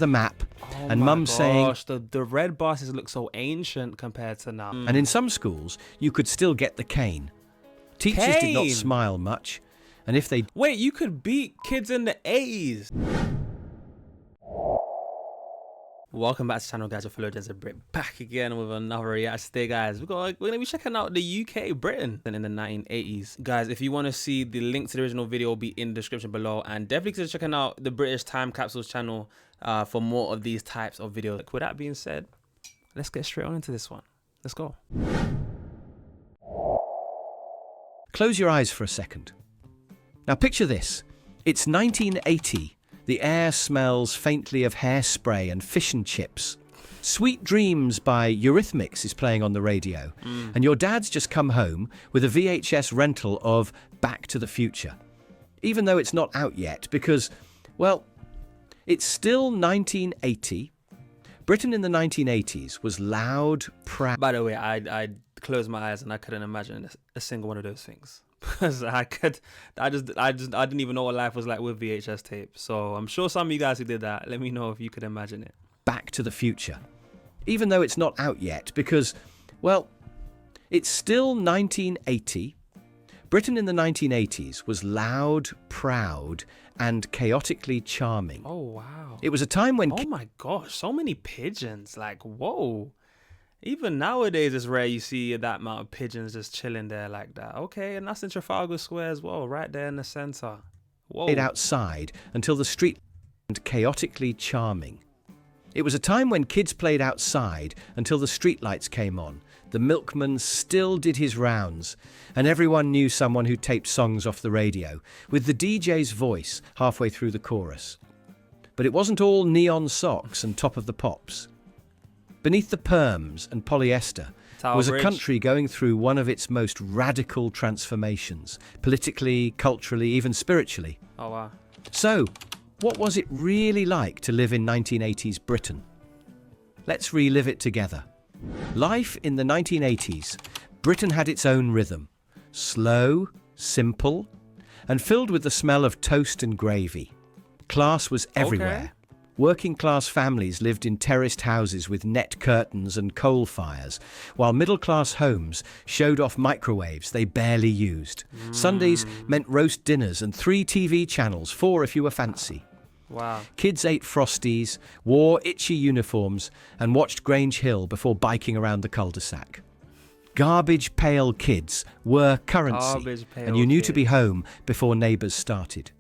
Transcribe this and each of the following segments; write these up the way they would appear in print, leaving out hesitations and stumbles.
the map, Oh and my mum saying, gosh, the red buses look so ancient compared to now. and in some schools, you could still get the cane. Teachers did not Cane? smile much, and if they Wait, you could beat kids in the 80s. Welcome back to the channel, guys. Your fellow Gen Z Brit back again with another reaction today, guys. We're gonna be checking out the UK, Britain, in the 1980s. Guys, if you want to see the link to the original video, will be in the description below, and definitely consider checking out the British Time Capsules channel for more of these types of videos. With that being said, let's get straight on into this one. Let's go. Close your eyes for a second. Now picture this. It's 1980. The air smells faintly of hairspray and fish and chips. Sweet Dreams by Eurythmics is playing on the radio, and your dad's just come home with a VHS rental of Back to the Future. Even though it's not out yet because, well, it's still 1980. Britain in the 1980s was loud, proud. By the way, I closed my eyes and I couldn't imagine a single one of those things. Because I didn't even know what life was like with VHS tape. So I'm sure some of you guys who did that, let me know if you could imagine it. Back to the Future. Even though it's not out yet because, well, it's still 1980. Britain in the 1980s was loud, proud, and chaotically charming. Oh, wow. It was a time when... Oh my gosh, so many pigeons. Like, whoa. Even nowadays, it's rare you see that amount of pigeons just chilling there like that. Okay, and that's in Trafalgar Square as well, right there in the center. Whoa. Played outside until the street and chaotically charming. It was a time when kids played outside until the streetlights came on. The milkman still did his rounds, and everyone knew someone who taped songs off the radio, with the DJ's voice halfway through the chorus. But it wasn't all neon socks and Top of the Pops. Beneath the perms and polyester was a country going through one of its most radical transformations, politically, culturally, even spiritually. Oh, wow. So, what was it really like to live in 1980s Britain? Let's relive it together. Life in the 1980s, Britain had its own rhythm. Slow, simple, and filled with the smell of toast and gravy. Class was everywhere. Okay. Working-class families lived in terraced houses with net curtains and coal fires, while middle-class homes showed off microwaves they barely used. Sundays meant roast dinners and 3 TV channels, 4 if you were fancy. Wow. Kids ate Frosties, wore itchy uniforms, and watched Grange Hill before biking around the cul-de-sac. Garbage pail kids were currency, and you knew to be home before neighbours started.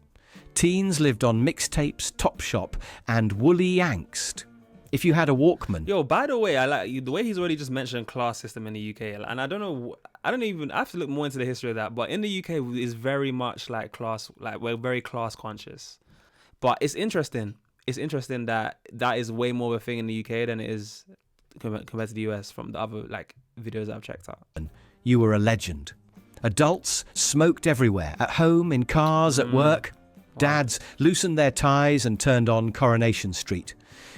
Teens lived on mixtapes, Topshop, and woolly angst. If you had a Walkman... Yo, by the way, I like the way he's already just mentioned class system in the UK. And I have to look more into the history of that. But in the UK, it's very much like class, like we're very class conscious. But it's interesting. It's interesting that is way more of a thing in the UK than it is compared to the US from the other like videos I've checked out. You were a legend. Adults smoked everywhere, at home, in cars, at work. Dads loosened their ties and turned on Coronation Street,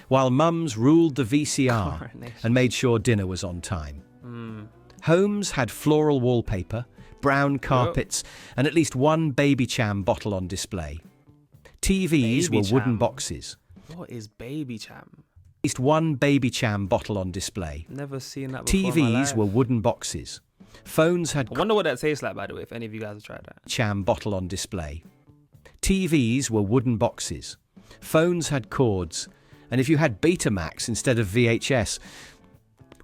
while mums ruled the VCR and made sure dinner was on time. Homes had floral wallpaper, brown carpets, and at least one Baby Cham bottle on display. TVs were wooden boxes. What is Baby Cham? At least one Baby Cham bottle on display. Never seen that before. TVs were wooden boxes. Phones had... I wonder what that tastes like, by the way, if any of you guys have tried that. Cham bottle on display. TVs were wooden boxes. Phones had cords. And if you had Betamax instead of VHS,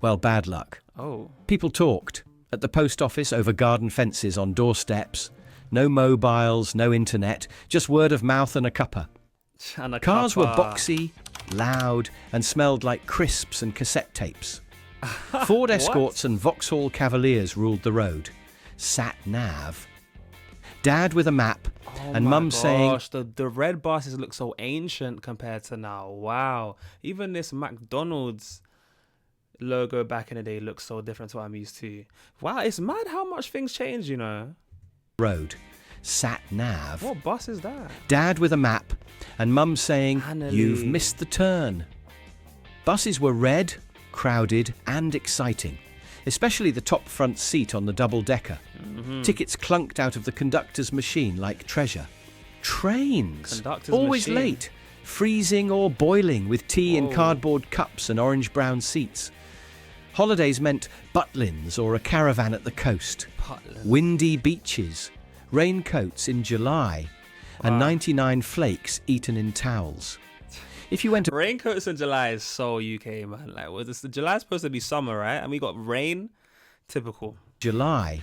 well, bad luck. Oh. People talked. At the post office, over garden fences, on doorsteps. No mobiles, no internet, just word of mouth and a cuppa. Cars were boxy, loud, and smelled like crisps and cassette tapes. Ford Escorts and Vauxhall Cavaliers ruled the road. Sat nav. Dad with a map, and mum saying... The red buses look so ancient compared to now. Wow. Even this McDonald's logo back in the day looks so different to what I'm used to. Wow, it's mad how much things change, you know. Road. Sat nav. What bus is that? Dad with a map, and mum saying, "You've missed the turn." Buses were red, crowded, and exciting. Especially the top front seat on the double-decker. Tickets clunked out of the conductor's machine like treasure. Trains, always late, freezing or boiling with tea in Whoa. cardboard cups and orange-brown seats. Holidays meant butlins or a caravan at the coast, Putland. windy beaches, raincoats in July, and 99 flakes eaten in towels. If you went to Raincoats in July is so UK, man. Like, was this July's supposed to be summer, right? And we got rain. Typical. July,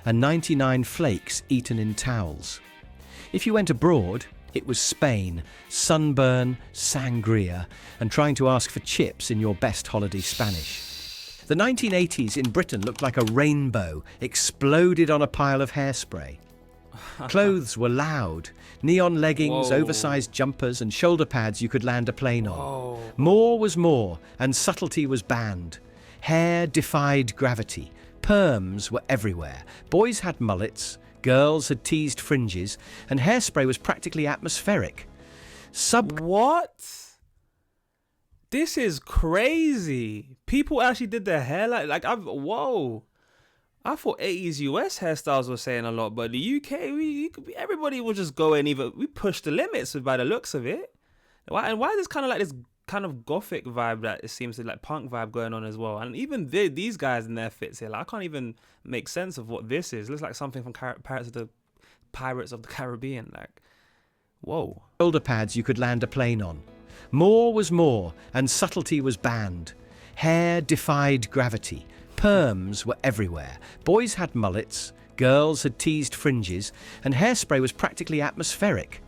and 99 flakes eaten in towels. If you went abroad, it was Spain, sunburn, sangria, and trying to ask for chips in your best holiday Spanish. The 1980s in Britain looked like a rainbow exploded on a pile of hairspray. Clothes were loud. Neon leggings, Whoa. oversized jumpers, and shoulder pads you could land a plane on. Oh. More was more, and subtlety was banned. Hair defied gravity. Perms were everywhere. Boys had mullets, girls had teased fringes, and hairspray was practically atmospheric. What? This is crazy. People actually did their hair whoa. I thought 80s US hairstyles were saying a lot, but the UK, everybody will just go and we push the limits by the looks of it. Why is this kind of like this kind of gothic vibe that it seems to like punk vibe going on as well? And even these guys in their fits here, like, I can't even make sense of what this is. It looks like something from Pirates of the Caribbean. Like, whoa. Shoulder pads you could land a plane on. More was more, and subtlety was banned. Hair defied gravity. Perms were everywhere. Boys had mullets, girls had teased fringes, and hairspray was practically atmospheric.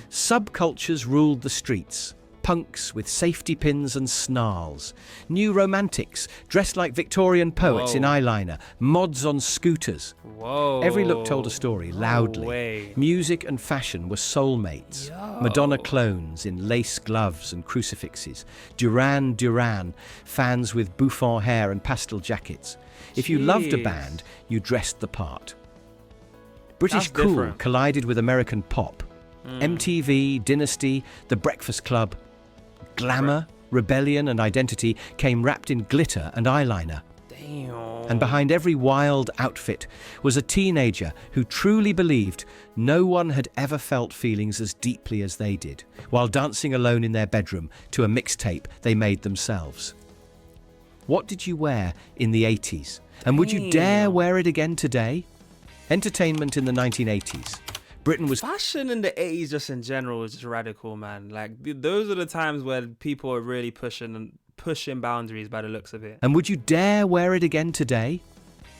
Subcultures ruled the streets. Punks with safety pins and snarls. New romantics dressed like Victorian poets in eyeliner. Mods on scooters. Whoa. Every look told a story loudly. Way. Music and fashion were soulmates. Yo. Madonna clones in lace gloves and crucifixes. Duran Duran fans with bouffant hair and pastel jackets. If you loved a Jeez. band, you dressed the part. British That's cool different. collided with American pop. MTV, Dynasty, The Breakfast Club. Glamour, rebellion and identity came wrapped in glitter and eyeliner. Damn. And behind every wild outfit was a teenager who truly believed no one had ever felt feelings as deeply as they did, while dancing alone in their bedroom to a mixtape they made themselves. What did you wear in the 80s? And would you dare wear it again today? Entertainment in the 1980s. Britain was Fashion in the 80s just in general was just radical, man. Like, those are the times where people are really pushing boundaries by the looks of it. And would you dare wear it again today?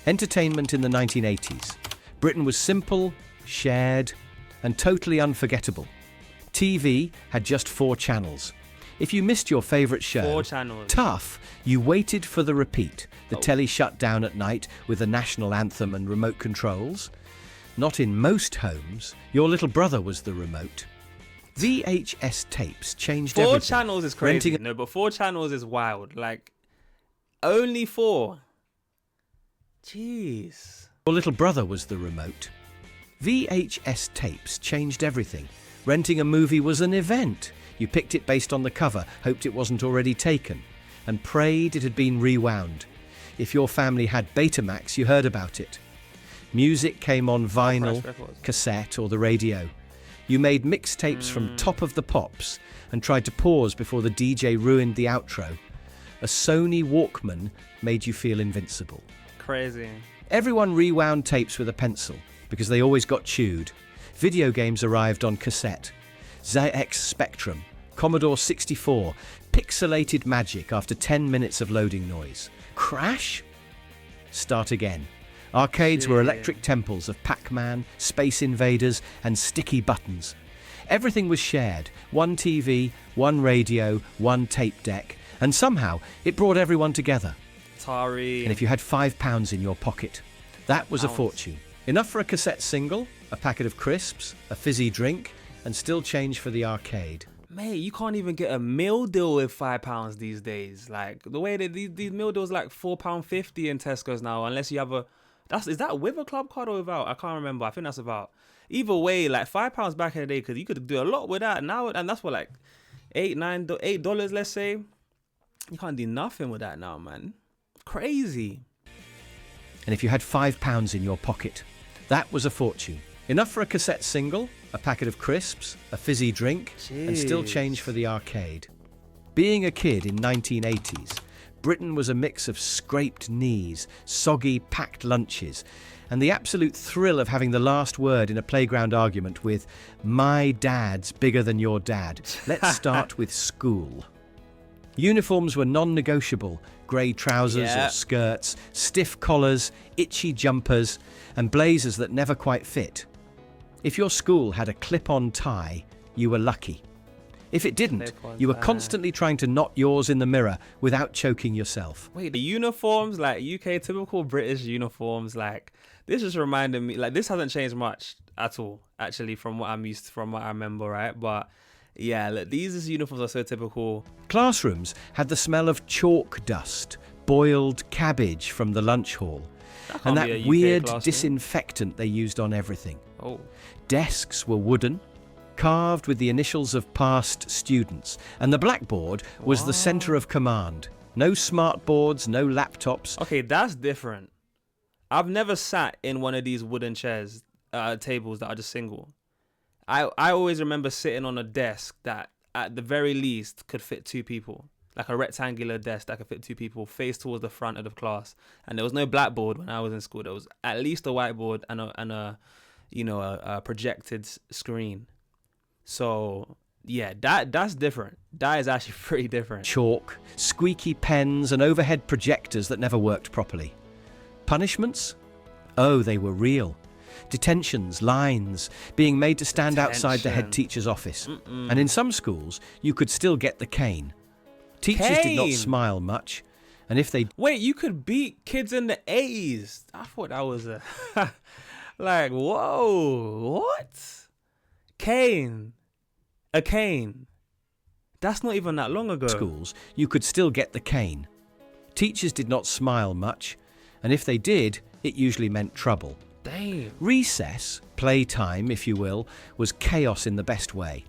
Entertainment in the 1980s. Britain was simple, shared, and totally unforgettable. TV had just 4 channels. If you missed your favourite show, 4 channels. tough, you waited for the repeat. The telly shut down at night with the national anthem and remote controls. Not in most homes, your little brother was the remote. VHS tapes changed 4 everything. channels is crazy. Renting No, but 4 channels is wild. Like, only 4. Jeez. Your little brother was the remote. VHS tapes changed everything. Renting a movie was an event. You picked it based on the cover, hoped it wasn't already taken, and prayed it had been rewound. If your family had Betamax, you heard about it. Music came on vinyl, cassette, or the radio. You made mixtapes from Top of the Pops and tried to pause before the DJ ruined the outro. A Sony Walkman made you feel invincible. Crazy. Everyone rewound tapes with a pencil because they always got chewed. Video games arrived on cassette. ZX Spectrum, Commodore 64, pixelated magic after 10 minutes of loading noise. Crash? Start again. Arcades were electric temples of Pac-Man, Space Invaders, and sticky buttons. Everything was shared. One TV, one radio, one tape deck, and somehow it brought everyone together. Atari. And if you had £5 in your pocket, that was a fortune. Enough for a cassette single, a packet of crisps, a fizzy drink, and still change for the arcade. Mate, you can't even get a meal deal with £5 these days. Like, the way that these meal deals like £4.50 in Tesco's now, unless you have a... Is that with a club card or without? I can't remember. I think that's without. Either way, like £5 back in the day, because you could do a lot with that now, and that's what, like $8, let's say. You can't do nothing with that now, man. Crazy. And if you had £5 in your pocket, that was a fortune. Enough for a cassette single, a packet of crisps, a fizzy drink, and still Jeez. change for the arcade. Being a kid in 1980s, Britain was a mix of scraped knees, soggy packed lunches, and the absolute thrill of having the last word in a playground argument with, "My dad's bigger than your dad. Let's start with school." Uniforms were non-negotiable: grey trousers or skirts, stiff collars, itchy jumpers, and blazers that never quite fit. If your school had a clip-on tie, you were lucky. If it didn't, you were constantly trying to knot yours in the mirror without choking yourself. Wait, the uniforms, like UK, typical British uniforms, like this just reminded me, like this hasn't changed much at all, actually, from what I'm used to, from what I remember, right? But yeah, look, these uniforms are so typical. Classrooms had the smell of chalk dust, boiled cabbage from the lunch hall, and that weird disinfectant they used on everything. Oh. Desks were wooden, carved with the initials of past students, and the blackboard was the centre of command. No smart boards, no laptops. Okay, that's different. I've never sat in one of these wooden chairs, tables that are just single. I always remember sitting on a desk that at the very least could fit two people, like a rectangular desk that could fit two people, faced towards the front of the class. And there was no blackboard when I was in school. There was at least a whiteboard and a projected screen. So yeah, that's different. That is actually pretty different. Chalk, squeaky pens, and overhead projectors that never worked properly. Punishments? Oh, they were real. Detentions, lines, being made to stand outside the head teacher's office. And in some schools, you could still get the cane. Teachers did not smile much, and if they... Wait, you could beat kids in the 80s? I thought that was a... like, whoa, what? Cane. A cane. That's not even that long ago. Schools, you could still get the cane. Teachers did not smile much, and if they did, it usually meant trouble. Damn. Recess, playtime if you will, was chaos in the best way.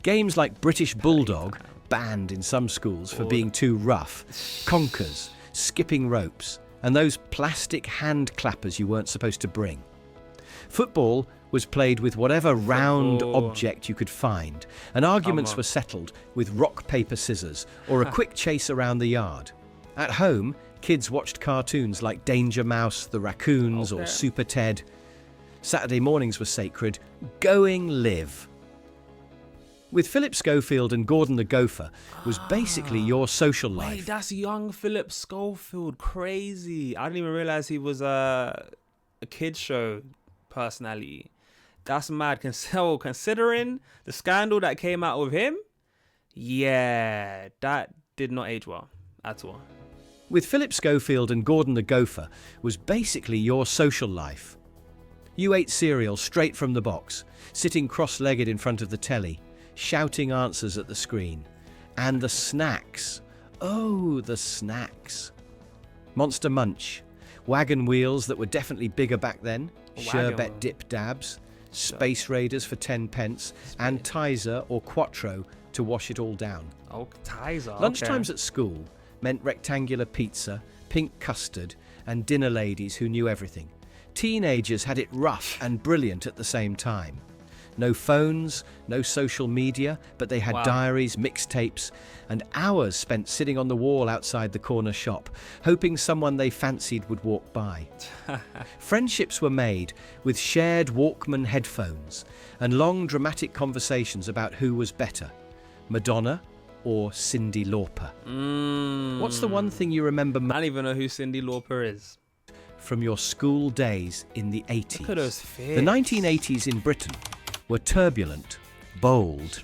Games like British Bulldog, banned in some schools for being too rough, conkers, skipping ropes, and those plastic hand clappers you weren't supposed to bring. Football was played with whatever round object you could find, and arguments were settled with rock, paper, scissors, or a quick chase around the yard. At home, kids watched cartoons like Danger Mouse, The Raccoons, or Super Ted. Saturday mornings were sacred. Going live. With Philip Schofield and Gordon the Gopher was basically your social life. Wait, that's young Philip Schofield. Crazy. I didn't even realize he was a kids show personality. That's mad. Considering the scandal that came out with him, yeah, that did not age well at all. With Philip Schofield and Gordon the Gopher was basically your social life. You ate cereal straight from the box, sitting cross-legged in front of the telly, shouting answers at the screen. And the snacks. Oh, the snacks. Monster Munch, wagon wheels that were definitely bigger back then, sherbet dip dabs, Space Raiders for 10 pence, and Tizer or Quattro to wash it all down. Oh, Tizer. Lunchtimes at school meant rectangular pizza, pink custard, and dinner ladies who knew everything. Teenagers had it rough and brilliant at the same time. No phones, no social media, but they had diaries, mixtapes, and hours spent sitting on the wall outside the corner shop, hoping someone they fancied would walk by. Friendships were made with shared Walkman headphones and long dramatic conversations about who was better, Madonna or Cyndi Lauper. What's the one thing you remember I don't even know who Cyndi Lauper is. From your school days in the 80s? Look at those fits. The 1980s in Britain were turbulent, bold,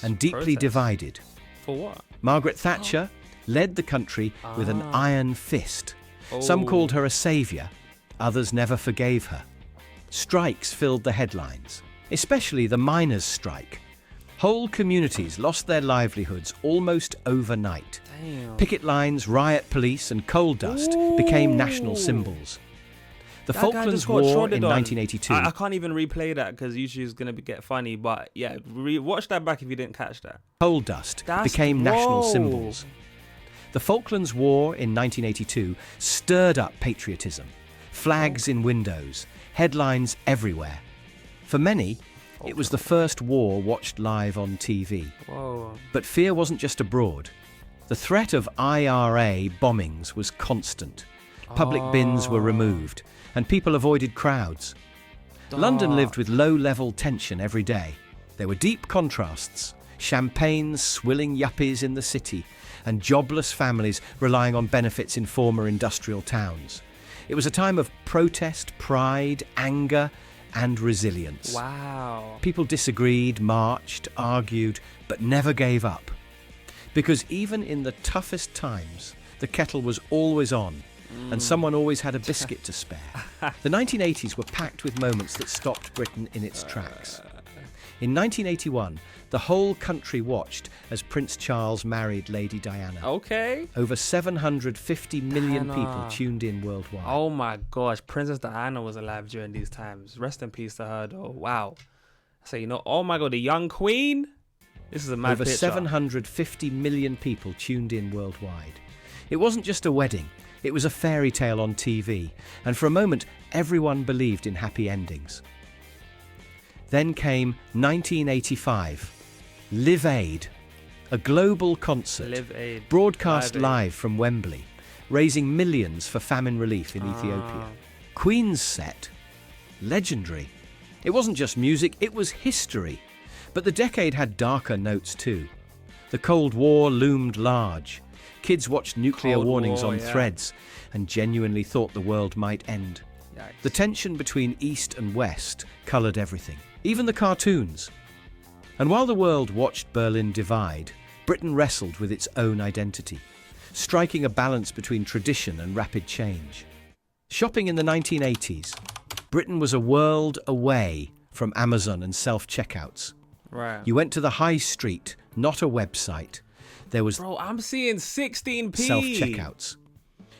and deeply divided. For what? Margaret Thatcher led the country with an iron fist. Some called her a saviour, others never forgave her. Strikes filled the headlines, especially the miners' strike. Whole communities lost their livelihoods almost overnight. Damn. Picket lines, riot police, and coal dust became national symbols. The Falklands War in 1982. I can't even replay that because YouTube's going to get funny, but yeah, watch that back if you didn't catch that. Coal dust became national symbols. The Falklands War in 1982 stirred up patriotism. Flags in windows, headlines everywhere. For many, It was the first war watched live on TV. Whoa. But fear wasn't just abroad. The threat of IRA bombings was constant. Public bins were removed, and people avoided crowds. London lived with low-level tension every day. There were deep contrasts. Champagne swilling yuppies in the city, and jobless families relying on benefits in former industrial towns. It was a time of protest, pride, anger, and resilience. Wow. People disagreed, marched, argued, but never gave up. Because even in the toughest times, the kettle was always on, and someone always had a biscuit to spare. The 1980s were packed with moments that stopped Britain in its tracks. In 1981, the whole country watched as Prince Charles married Lady Diana. Okay. Over 750 million Diana. people tuned in worldwide. Oh my gosh, Princess Diana was alive during these times. Rest in peace to her, though. Wow. So, oh my God, the young queen? This is a mad Over picture. 750 million people tuned in worldwide. It wasn't just a wedding, it was a fairy tale on TV, and for a moment, everyone believed in happy endings. Then came 1985, Live Aid, a global concert Live Aid. broadcast Live Aid. live from Wembley, raising millions for famine relief in Ethiopia. Queen's set, legendary. It wasn't just music, it was history. But the decade had darker notes too. The Cold War loomed large. Kids watched nuclear Cold warnings War, on yeah. threads and genuinely thought the world might end. Yikes. The tension between East and West coloured everything, even the cartoons. And while the world watched Berlin divide, Britain wrestled with its own identity, striking a balance between tradition and rapid change. Shopping in the 1980s, Britain was a world away from Amazon and self-checkouts. Right. You went to the high street, not a website. There was Bro, I'm seeing 16p. self-checkouts.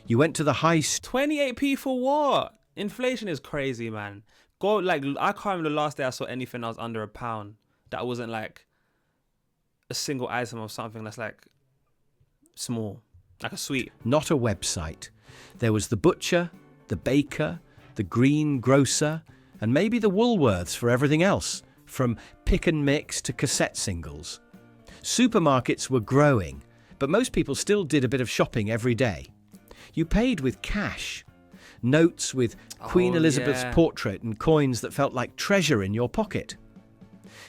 You went to the high street. 28p for what? Inflation is crazy, man. I can't remember the last day I saw anything that was under £1 that wasn't like a single item of something that's like small, like a sweet. Not a website. There was the butcher, the baker, the greengrocer, and maybe the Woolworths for everything else, from pick and mix to cassette singles. Supermarkets were growing, but most people still did a bit of shopping every day. You paid with cash. Notes with Queen Elizabeth's portrait and coins that felt like treasure in your pocket.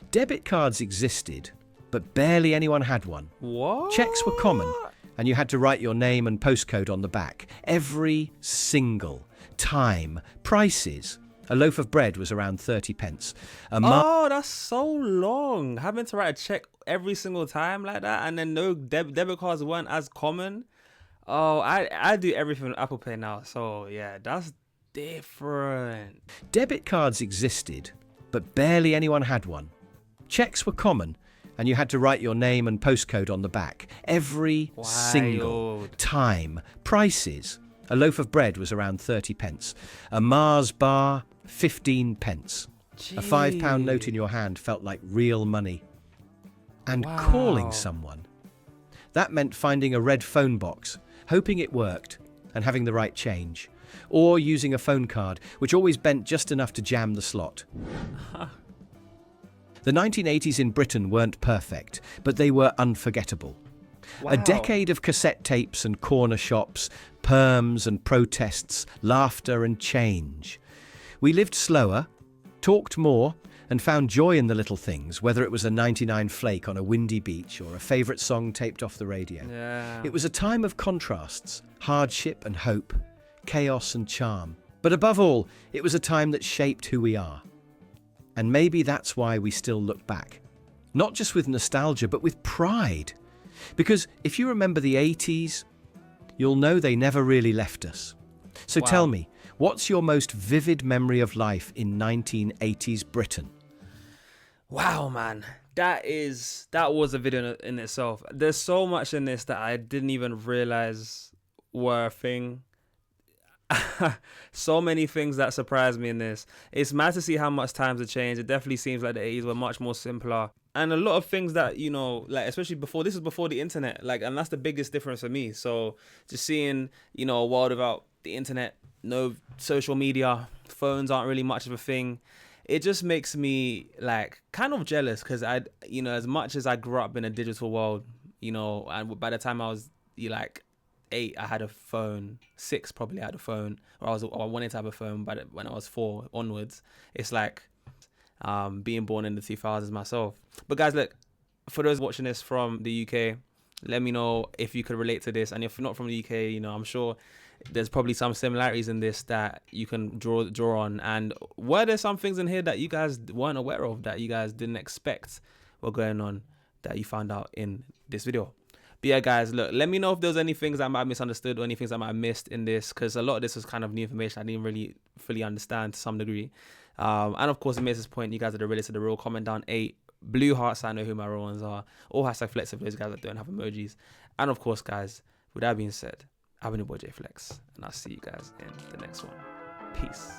Debit cards existed, but barely anyone had one. What? Checks were common, and you had to write your name and postcode on the back. Every single time. Prices. A loaf of bread was around 30 pence. Oh, that's so long. Having to write a check every single time like that, and then no debit cards weren't as common. Oh, I do everything with Apple Pay now, so yeah, that's different. Debit cards existed, but barely anyone had one. Checks were common, and you had to write your name and postcode on the back. Every single time. Prices. A loaf of bread was around 30 pence. A Mars bar, 15 pence. Jeez. A £5 note in your hand felt like real money. And calling someone. That meant finding a red phone box, hoping it worked, and having the right change. Or using a phone card, which always bent just enough to jam the slot. The 1980s in Britain weren't perfect, but they were unforgettable. A decade of cassette tapes and corner shops, perms and protests, laughter and change. We lived slower, talked more, and found joy in the little things, whether it was a 99 flake on a windy beach or a favourite song taped off the radio. Yeah. It was a time of contrasts, hardship and hope, chaos and charm. But above all, it was a time that shaped who we are. And maybe that's why we still look back. Not just with nostalgia, but with pride. Because if you remember the 80s, you'll know they never really left us. So tell me, what's your most vivid memory of life in 1980s Britain? Wow, man. That was a video in itself. There's so much in this that I didn't even realize were a thing. So many things that surprised me in this. It's mad to see how much times have changed. It definitely seems like the 80s were much more simpler. And a lot of things that, like, especially this is before the internet, like, and that's the biggest difference for me. So just seeing, a world without the internet, no social media, phones aren't really much of a thing. it just makes me like kind of jealous because as much as I grew up in a digital world, and by the time I was like 8, I had a phone. 6 probably had a phone, or I wanted to have a phone. But when I was 4 onwards, it's like being born in the 2000s myself. But guys, look, for those watching this from the UK, let me know if you could relate to this. And if you're not from the UK, I'm sure there's probably some similarities in this that you can draw on. And were there some things in here that you guys weren't aware of, that you guys didn't expect were going on, that you found out in this video? But yeah, guys, look, let me know if there's any things I might have misunderstood or any things I might have missed in this, because a lot of this was kind of new information I didn't really fully understand to some degree. And of course, it makes this point, you guys are the realest of the real. Comment down 8 blue hearts so I know who my real ones are, or #flex for those guys that don't have emojis. And of course, guys, with that being said, I've been your boy JayFlex, and I'll see you guys in the next one. Peace.